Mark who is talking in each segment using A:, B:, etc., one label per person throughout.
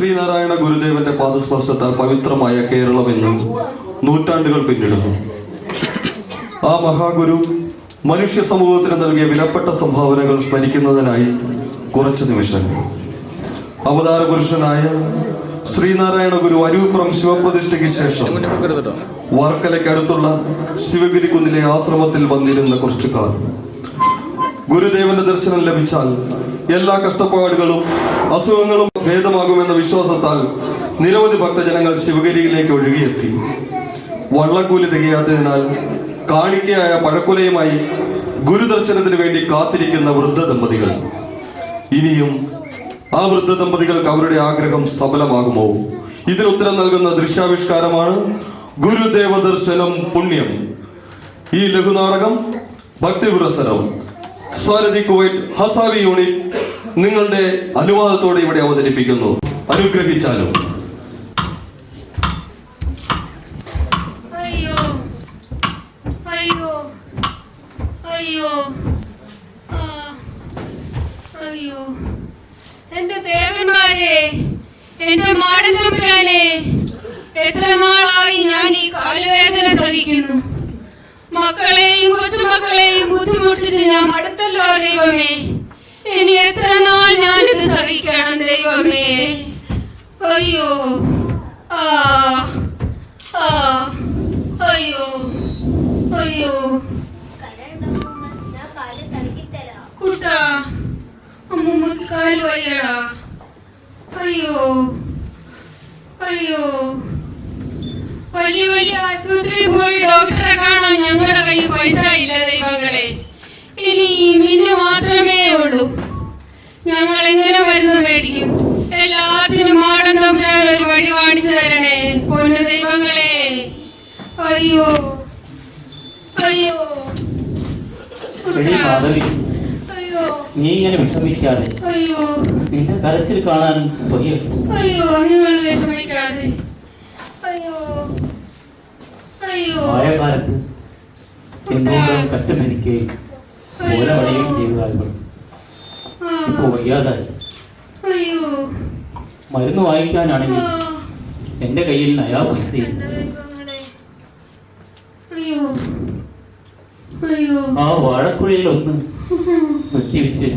A: ശ്രീനാരായണ ഗുരുദേവന്റെ പാദസ്പർശത്താൽ പവിത്രമായ കേരളം ഇന്ന് നൂറ്റാണ്ടുകൾ പിന്നിടുന്നു. ആ മഹാഗുരു മനുഷ്യ സമൂഹത്തിന് നൽകിയ വിലപ്പെട്ട സംഭാവനകൾ സ്മരിക്കുന്നതിനായി കുറച്ച് നിമിഷങ്ങൾ അവതാര പുരുഷനായ ശ്രീനാരായണ ഗുരു അരൂപ്പുറം ശിവപ്രതിഷ്ഠയ്ക്ക് ശേഷം വർക്കലയ്ക്കടുത്തുള്ള ശിവഗിരി കുന്നിലെ ആശ്രമത്തിൽ വന്നിരുന്ന കുറച്ചു കാലം ഗുരുദേവന്റെ ദർശനം ലഭിച്ചാൽ എല്ലാ കഷ്ടപ്പാടുകളും അസുഖങ്ങളും ഭേദമാകുമെന്ന വിശ്വാസത്താൽ നിരവധി ഭക്തജനങ്ങൾ ശിവഗിരിയിലേക്ക് ഒഴുകിയെത്തി. വള്ളക്കൂലി തികയാത്തതിനാൽ കാണിക്കയായ പഴക്കുലയുമായി ഗുരുദർശനത്തിന് വേണ്ടി കാത്തിരിക്കുന്ന വൃദ്ധ ദമ്പതികൾ. ഇനിയും ആ വൃദ്ധ ദമ്പതികൾക്ക് അവരുടെ ആഗ്രഹം സഫലമാകുമോ? ഇതിനുത്തരം നൽകുന്ന ദൃശ്യാവിഷ്കാരമാണ് ഗുരുദേവ ദർശനം പുണ്യം. ഈ ലഘുനാടകം ഭക്തിപുരസരം സ്വാരഥി കുവൈറ്റ് ഹസാവി യൂണിറ്റ് നിങ്ങളുടെ അനുവാദത്തോടെ ഇവിടെ അവതരിപ്പിക്കുന്നു. അനുഗ്രഹിച്ചാലും.
B: എന്റെ ദേവന്മാരെ, എന്റെ മാടത്തമ്പുരാനെ, എത്ര നാളായി ഞാൻ ഈ കാലുവേദന സഹിക്കുന്നു. മക്കളെയും കൊച്ചുമക്കളെയും ബുദ്ധിമുട്ടിച്ച് ഞാൻ മടുത്തല്ലോ ദൈവമേ. ഇനി എത്ര നാൾ ഞാനിത് സഹിക്കണം ദൈവമേ. അയ്യോ ആ ആ അയ്യോ അയ്യോ കുട്ടാ, അമ്മൂമ്മക്ക് കാല് വയ്യടാ. അയ്യോ അയ്യോ, വലിയ വലിയ ആശുപത്രിയിൽ പോയി ഡോക്ടറെ കാണാൻ ഞങ്ങളുടെ കയ്യിൽ പൈസ ഇല്ല ദൈവങ്ങളെ. ഇനി ഈ മിന്നു മാത്രമേ ഉള്ളൂ. ഞങ്ങൾ എങ്ങനെ മരുന്ന് മേടിക്കും? എല്ലാത്തിനും മാടൻ തമ്പുരാൻ ഒരു വഴി കാണിച്ചു തരണേ പൊന്നു ദൈവങ്ങളെ. അയ്യോ അയ്യോ അയ്യോ,
C: നീ ഇങ്ങനെ വിഷമിക്കാതെ.
B: അയ്യോ,
C: നിന്റെ കരച്ചിൽ കാണാൻ
B: അയ്യോ, നിങ്ങൾ വിഷമിക്കാതെ. അയ്യോ അയ്യോ,
C: ആയ കാലത്ത് എന്തുകൊണ്ടും കറ്റുമെനിക്കുകയും മൂലമടയുകയും ചെയ്തതായിരുന്നു. ഇപ്പൊ വയ്യാതായി.
B: അയ്യോ,
C: മരുന്ന് വാങ്ങിക്കാനാണെങ്കിൽ എന്റെ കയ്യിൽ നയാ പൈസയില്ല.
B: അയ്യോ അയ്യോ,
C: ആ വാഴക്കുഴിയിൽ ഒന്ന് വെട്ടിവിറ്റ്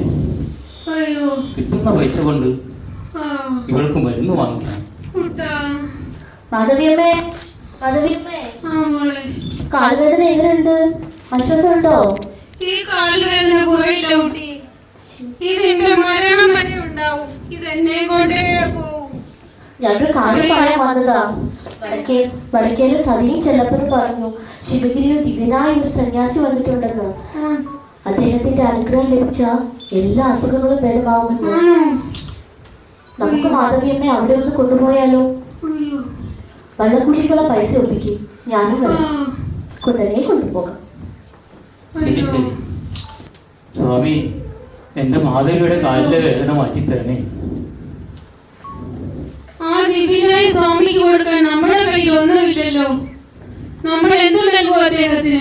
C: കിട്ടുന്ന പൈസ കൊണ്ട് ഇവൾക്ക് മരുന്ന് വാങ്ങിക്കണം.
D: മാധവിയമ്മേ, മാധവിയമ്മേ, കാൽവേദന എങ്ങനെയുണ്ട്? ആശ്വാസമുണ്ടോ?
B: ഈ കാൽവേദന കുറയില്ല കുട്ടി. ഇതിന്റെ മരണം വരെ ഉണ്ടാവും. ഇതെന്നെ കൊണ്ടേ പോവും.
D: ഞാനൊരു കാര്യം പറയാൻ വന്നതാ. വടക്കേല് സതിയും ചെല്ലപ്പനും പറഞ്ഞു ശിവഗിരിയിൽ ദിവ്യനായ ഒരു സന്യാസി വന്നിട്ടുണ്ടെന്ന്. അദ്ദേഹത്തിന്റെ അനുഗ്രഹം ലഭിച്ച എല്ലാ അസുഖങ്ങളും ഭേദമാകുമെന്ന്. നമുക്ക് മാധവിയമ്മയെ അവിടെ ഒന്ന് കൊണ്ടുപോയാലോ? വള്ളക്കുഴിക്കുള്ള പൈസ ഒപ്പിക്കും. ഞാനും കുട്ടനെ കൊണ്ടുപോകാം.
C: ശരി ശരി സ്വാമി, എന്റെ മാധവിയുടെ കാലിലെ വേദന മാറ്റിത്തരണേ.
B: ആ ദിവ്യനായ സ്വാമിക്ക് കൊടുക്കാൻ നമ്മുടെ കയ്യിൽ ഒന്നുമില്ലല്ലോ. നമ്മൾ എന്തു നൽകും അദ്ദേഹത്തിന്?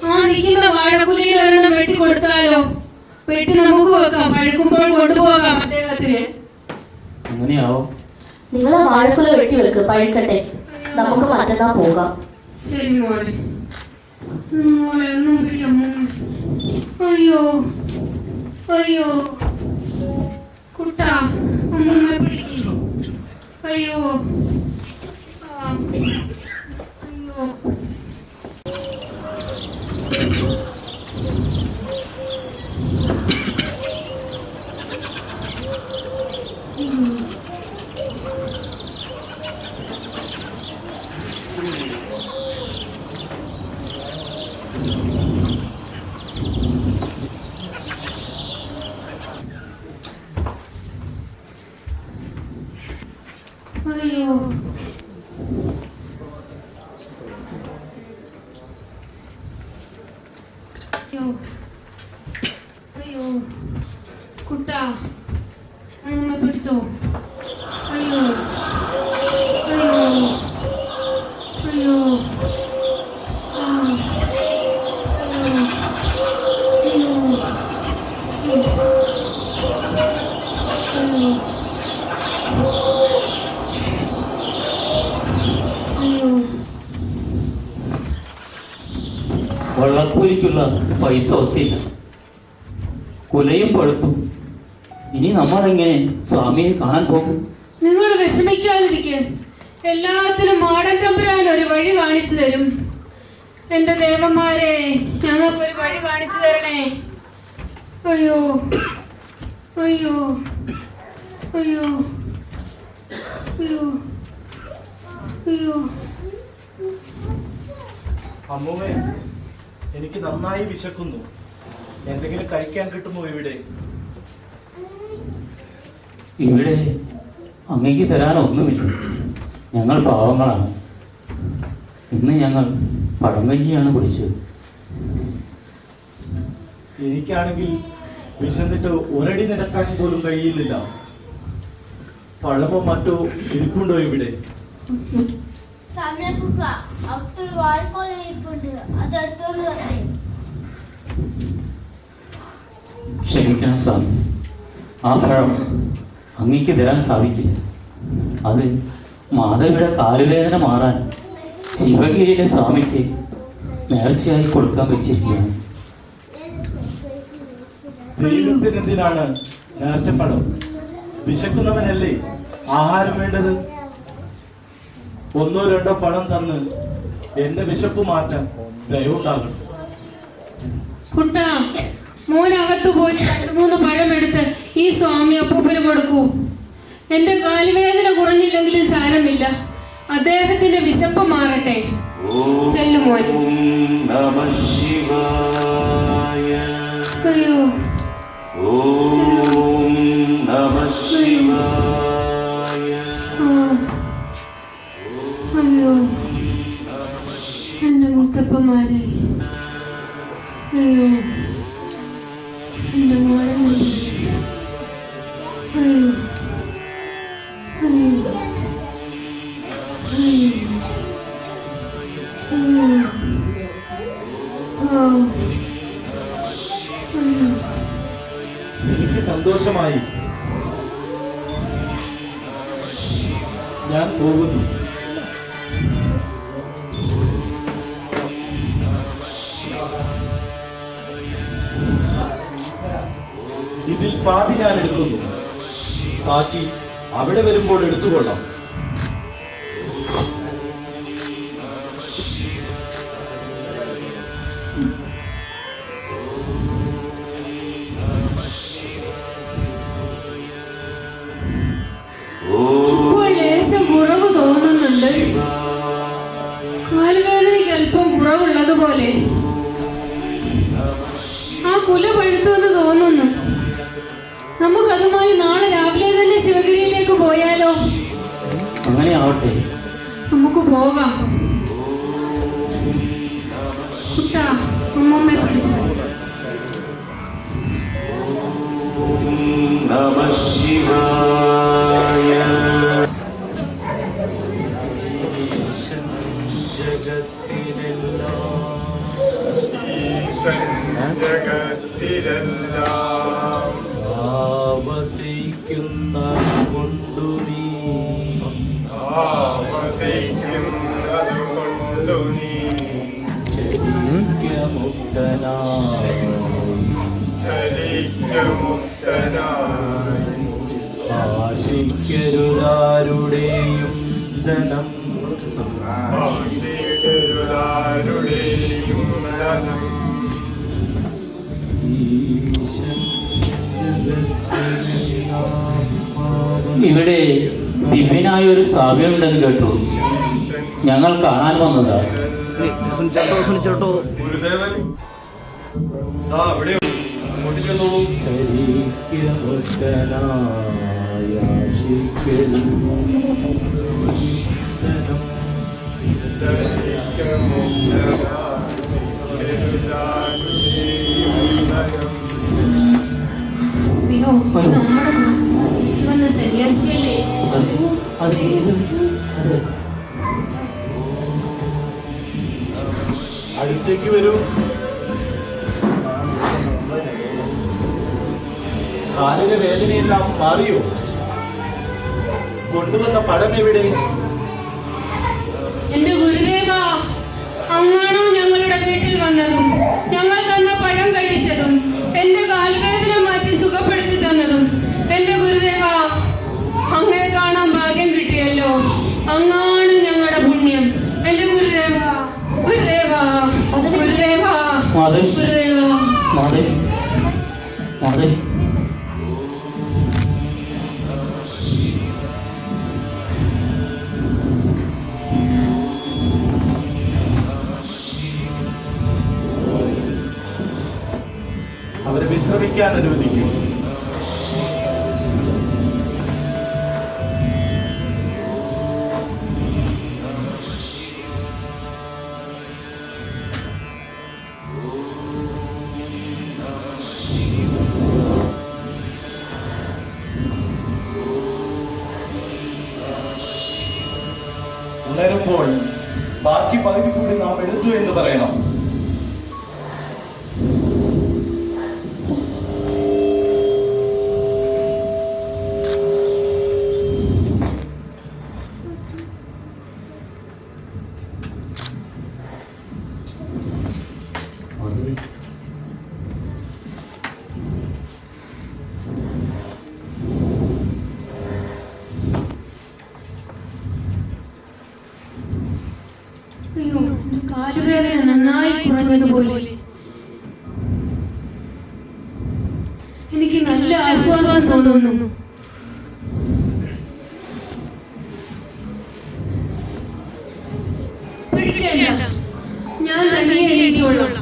B: ആ നിൽക്കുന്ന വാഴക്കുലയിൽ ഒരെണ്ണം വെട്ടി കൊടുത്താലോ? വെട്ടി നമുക്ക് വെക്കാം, പഴുക്കുമ്പോൾ കൊണ്ടുപോകാം അദ്ദേഹത്തിന്.
C: അങ്ങനെയാവോ?
D: നിങ്ങൾ ആ വാഴക്കുല വെട്ടി വെക്ക്, പഴുക്കട്ടെ. നമുക്ക് മറ്റന്നാ പോകാം.
B: ശരി മോളെ. മോളെ ഒന്നും പിടിക്കാം. അയ്യോ അയ്യോ കുട്ടാ, അമ്മൂമ്മ പിടിക്കും. അയ്യോ അയ്യോ അയ്യോ അയ്യോ കുട്ടാ, അമ്മ പിടിച്ചോ. അയ്യോ അയ്യോ അയ്യോ അയ്യോ
C: വള്ളക്കൂലിക്കുള്ള പൈസ ഒത്തില്ല. കുലയും പഴുത്തു. ഇനി നമ്മളെങ്ങനെ സ്വാമിയെ കാണാൻ പോകും?
B: നിങ്ങൾ വിഷമിക്കാതിരിക്കുക. എല്ലാത്തിനും മാടൻ തമ്പുരാൻ ഒരു വഴി കാണിച്ചു തരും. എന്റെ ദേവന്മാരെ, ഞങ്ങൾക്കൊരു വഴി കാണിച്ചു തരണേ. അയ്യോ അയ്യോ അയ്യോ അയ്യോ അയ്യോ.
E: അമ്മൂമ്മേ, എനിക്ക് നന്നായി വിശക്കുന്നു. എന്തെങ്കിലും കഴിക്കാൻ കിട്ടുമോ ഇവിടെ?
C: ഇവിടെ അങ്ങേക്ക് തരാനൊന്നുമില്ല. ഞങ്ങൾ പാവങ്ങളാണ്. ഇന്ന് ഞങ്ങൾ പഴങ്കഞ്ഞിയാണ് കുടിച്ചത്.
E: എനിക്കാണെങ്കിൽ വിശന്നിട്ട് ഒരടി നടക്കാൻ പോലും കഴിയുന്നില്ല. പഴമോ മറ്റോ ഇരിപ്പുണ്ടോ ഇവിടെ?
F: സമയക്കുക അകത്തൊരു വായ്പോലെ ഇരിപ്പുണ്ട്, അതെടുത്തോണ്ട് വരേ.
C: ക്ഷമിക്കണം സ്വാമി, ആ പഴം അങ്ങേക്ക് തരാൻ സാധിക്കില്ല. അത് മാധവിയുടെ കാലുവേദന മാറാൻ ശിവഗിരിയിലെ സ്വാമിക്ക് നേർച്ചയായി കൊടുക്കാൻ വെച്ചിരിക്കുകയാണ്.
E: ദൈവത്തിനെന്തിനാണ് നേർച്ചപ്പഴം? വിശക്കുന്നവനല്ലേ ആഹാരം വേണ്ടത്? ഒന്നോ രണ്ടോ പഴം തന്ന് എന്റെ വിശപ്പ് മാറ്റാൻ ദയവുണ്ടാകണം.
B: കുട്ട, മോനകത്ത് പോയി 2-3 പഴം എടുത്ത് ഈ സ്വാമി അപ്പൂപ്പന് കൊടുക്കൂ. എന്റെ കാലുവേദന കുറഞ്ഞില്ലെങ്കിലും സാരമില്ല, അദ്ദേഹത്തിന്റെ വിശപ്പ് മാറട്ടെ. ചെല്ലുമോൻ. അയ്യോ അയ്യോ, എന്റെ മുത്തപ്പന്മാരെ, അയ്യോ എന്റെ മോളെ, അയ്യോ അയ്യോ അയ്യോ അയ്യോ.
E: എനിക്ക് സന്തോഷമായി. ഞാൻ പോകുന്നു. ഇതിൽ പാതി ഞാൻ എടുക്കുന്നു, ബാക്കി അവിടെ വരുമ്പോൾ എടുത്തുകൊള്ളാം.
B: ഇപ്പോൾ ലേശം കുറവ് തോന്നുന്നുണ്ട്. കാലുവേദനയ്ക്ക് അല്പം കുറവുള്ളതുപോലെ. ആ കുല പഴുത്തു എന്ന് തോന്നുന്നു. നമുക്കതുമായി നാളെ രാവിലെ തന്നെ ശിവഗിരിയിലേക്ക് പോയാലോ?
C: അങ്ങനെ ആവട്ടെ.
B: നമുക്ക് പോകാം. കുട്ടാ, അമ്മമ്മയെ പിടിച്ചു.
E: ആവസിക്കുന്ന കൊണ്ടു നീ ആശിക്കരുതാരുടെയും ധനം
C: ഇവിടെ ദിവ്യനായ ഒരു സ്വാമിയുണ്ടെന്ന് കേട്ടു. ഞങ്ങൾ കാണാൻ വന്നതാ.
A: ഗുരുദേവൻ ദാ അവിടെയുണ്ട്. അങ്ങോട്ട് ചെന്നോളൂ.
B: അയ്യോ, നമ്മുടെ വീട്ടിൽ വന്ന സന്യാസിയല്ലേ?
E: അടുത്തേക്ക് വരൂ. കാലിലെ വേദനയെല്ലാം മാറിയോ? കൊണ്ടുവന്ന പഴം എവിടെ?
B: എന്റെ ഗുരുദേവ, അങ്ങാണോ ഞങ്ങളുടെ വീട്ടിൽ വന്നതും? ഞങ്ങൾ തന്ന പഴം കഴിച്ചതും എന്റെ കാൽവേദന മാറ്റി സുഖപ്പെടുത്തി തന്നതും എന്റെ ഗുരുദേവ, അങ്ങേ കാണാൻ ഭാഗ്യം കിട്ടിയല്ലോ. അങ്ങാണ് ഞങ്ങളുടെ പുണ്യം. എന്റെ ഗുരുദേവ, ഗുരുദേവ, ഗുരുദേവ, ഗുരുദേവ.
E: അവരെ വിശ്രമിക്കാൻ അനുവദിക്കും. ഉണരുമ്പോൾ ബാക്കി പകുതി കൂടി നാം എടുത്തു എന്ന് പറയണം.
B: അയ്യോ, എന്റെ കാലുവേദന നന്നായി കുറഞ്ഞതുപോലെ. എനിക്ക് നല്ല ആശ്വാസം തോന്നുന്നു. പേടിക്കണ്ട, ഞാൻ തന്നെ എണീറ്റോളാം.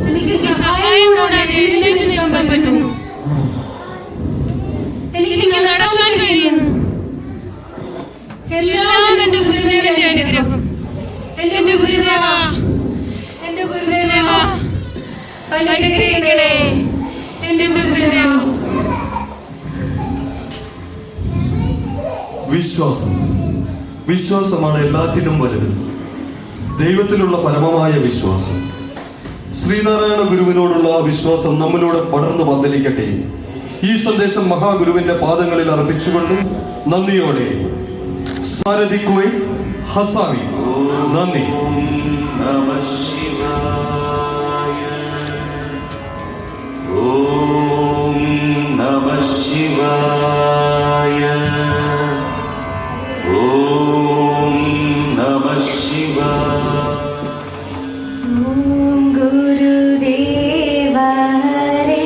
B: എനിക്ക് സഹായത്തോടെ എഴുന്നേറ്റ് നിൽക്കാൻ പറ്റുന്നു. എനിക്ക് നടക്കാൻ കഴിയുന്നു. എല്ലാം എന്റെ ഗുരുദേവന്റെ അനുഗ്രഹം. എന്റെ ഗുരുദേവ, എന്റെ ഗുരുദേവ, അനുഗ്രഹിക്കണേ എന്റെ ഗുരുദേവ.
A: വിശ്വാസമാണ് എല്ലാത്തിലും വലുത്. ദൈവത്തിലുള്ള പരമമായ വിശ്വാസം. ശ്രീനാരായണ ഗുരുവിനോടുള്ള വിശ്വാസം നമ്മിലൂടെ പടർന്നു പന്തലിക്കട്ടെ. ഈ സന്ദേശം മഹാഗുരുവിന്റെ പാദങ്ങളിൽ അർപ്പിച്ചുകൊണ്ട് നന്ദിയോടെ സാരഥിക്കുവേ ഹസാവി. നന്ദി.
G: ഓം നമഃ ശിവായ. ഓം നമഃ ശിവായ.
H: ഓം ഗുരുദേവ ഹരേ.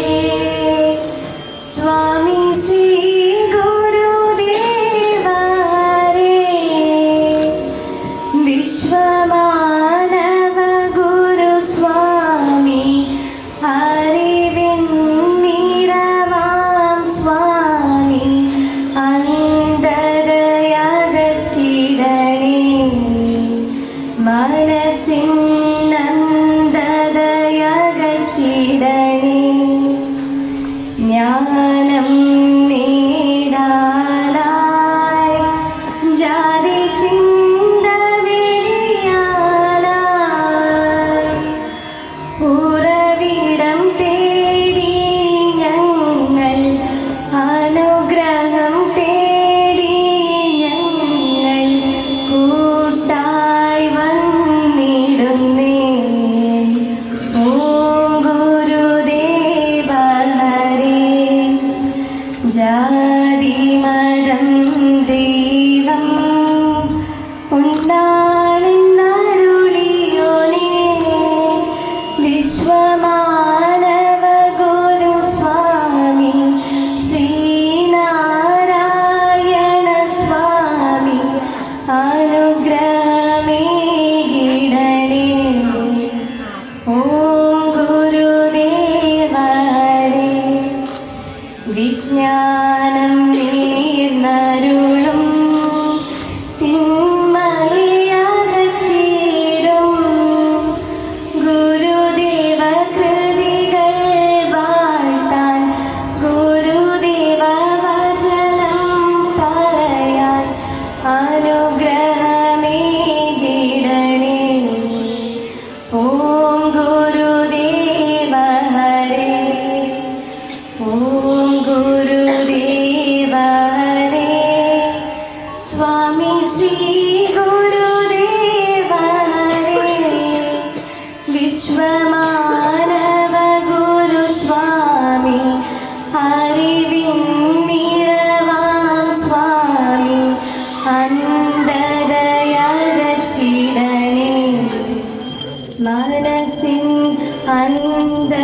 H: സ്വാമി ശ്രീ ഗുരുദേവ ഹരേ. വിശ്വമാനവ ഗുരു സ്വാമി അറിവിന്നിരവാം സ്വാമി. അന്ധതയകറ്റിടണേ മനസ്സിനന്ധതയകറ്റിടണേ. ജ്ഞാനം നേടാനായി ജാതി ചിന്ത വെടിയാനായി ഉറവിടം തേടി ഞങ്ങൾ അനുഗ്രഹം തേടി ഞങ്ങൾ കൂട്ടായി വന്നിടുന്നേ. ഓം ഗുരുദേവ ഹരേ. ജാതി മതം ദൈവം ഒന്നാണെന്നരുളിയോനേ. വിശ്വമാനവ ഗുരു സ്വാമി ശ്രീനാരായണ സ്വാമി അനുഗ്രഹമേകിടണേ. ഓം ഗുരുദേവ ഹരേ. വിജ്ഞാനം അന്ധതയകറ്റിടണേ